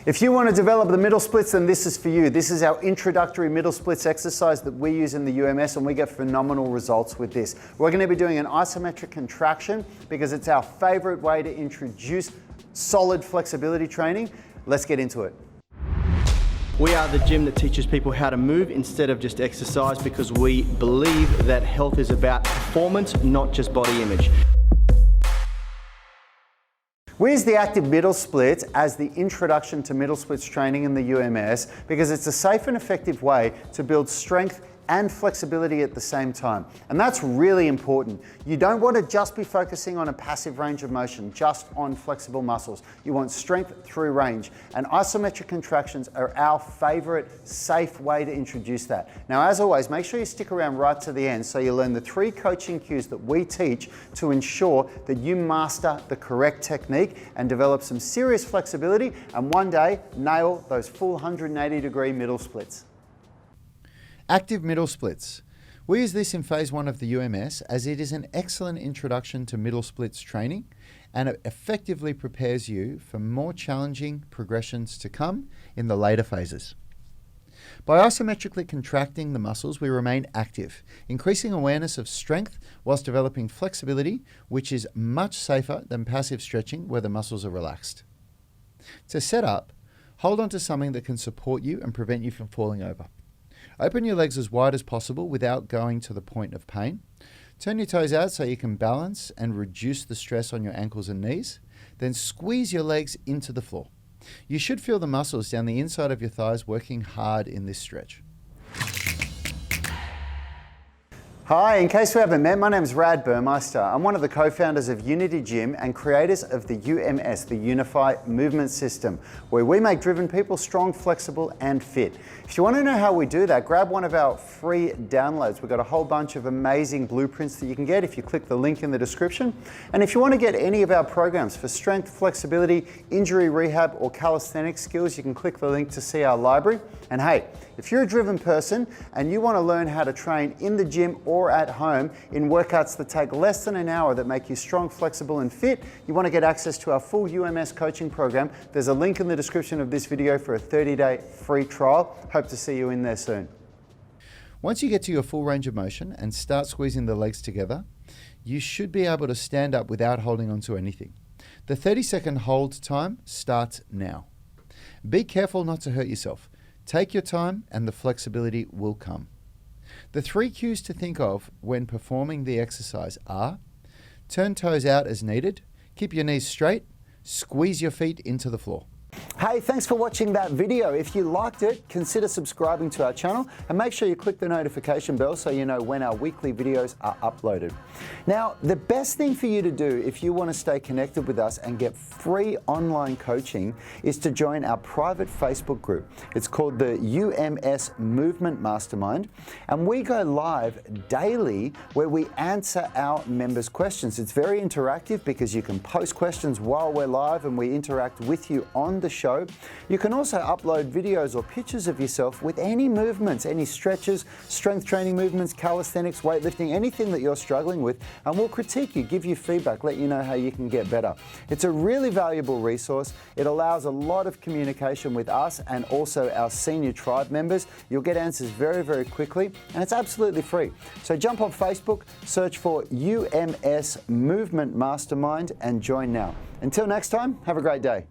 If you want to develop the middle splits, then this is for you. This is our introductory middle splits exercise that we use in the UMS, and we get phenomenal results with this. We're going to be doing an isometric contraction because it's our favorite way to introduce solid flexibility training. Let's get into it. We are the gym that teaches people how to move instead of just exercise, because we believe that health is about performance, not just body image. We use the active middle splits as the introduction to middle splits training in the UMS because it's a safe and effective way to build strength and flexibility at the same time. And that's really important. You don't want to just be focusing on a passive range of motion, just on flexible muscles. You want strength through range. And isometric contractions are our favorite safe way to introduce that. Now, as always, make sure you stick around right to the end so you learn the 3 coaching cues that we teach to ensure that you master the correct technique and develop some serious flexibility and one day nail those full 180-degree middle splits. Active middle splits. We use this in phase 1 of the UMS as it is an excellent introduction to middle splits training, and it effectively prepares you for more challenging progressions to come in the later phases. By isometrically contracting the muscles, we remain active, increasing awareness of strength whilst developing flexibility, which is much safer than passive stretching where the muscles are relaxed. To set up, hold on to something that can support you and prevent you from falling over. Open your legs as wide as possible without going to the point of pain. Turn your toes out so you can balance and reduce the stress on your ankles and knees. Then squeeze your legs into the floor. You should feel the muscles down the inside of your thighs working hard in this stretch. Hi, in case we haven't met, my name is Rad Burmeister. I'm one of the co-founders of Unity Gym and creators of the UMS, the Unified Movement System, where we make driven people strong, flexible, and fit. If you want to know how we do that, grab one of our free downloads. We've got a whole bunch of amazing blueprints that you can get if you click the link in the description. And if you want to get any of our programs for strength, flexibility, injury rehab, or calisthenic skills, you can click the link to see our library. And hey, if you're a driven person and you want to learn how to train in the gym or at home in workouts that take less than an hour that make you strong, flexible, and fit, you want to get access to our full UMS coaching program, there's a link in the description of this video for a 30-day free trial. Hope to see you in there soon. Once you get to your full range of motion and start squeezing the legs together, you should be able to stand up without holding onto anything. The 30-second hold time starts now. Be careful not to hurt yourself. Take your time and the flexibility will come. The 3 cues to think of when performing the exercise are: turn toes out as needed, keep your knees straight, squeeze your feet into the floor. Hey, thanks for watching that video. If you liked it, consider subscribing to our channel and make sure you click the notification bell so you know when our weekly videos are uploaded. Now, the best thing for you to do if you want to stay connected with us and get free online coaching is to join our private Facebook group. It's called the UMS Movement Mastermind, and we go live daily where we answer our members' questions. It's very interactive because you can post questions while we're live and we interact with you on the show. You can also upload videos or pictures of yourself with any movements, any stretches, strength training movements, calisthenics, weightlifting, anything that you're struggling with, and we'll critique you, give you feedback, let you know how you can get better. It's a really valuable resource. It allows a lot of communication with us and also our senior tribe members. You'll get answers very, very quickly, and it's absolutely free. So jump on Facebook, search for UMS Movement Mastermind and join now. Until next time, have a great day.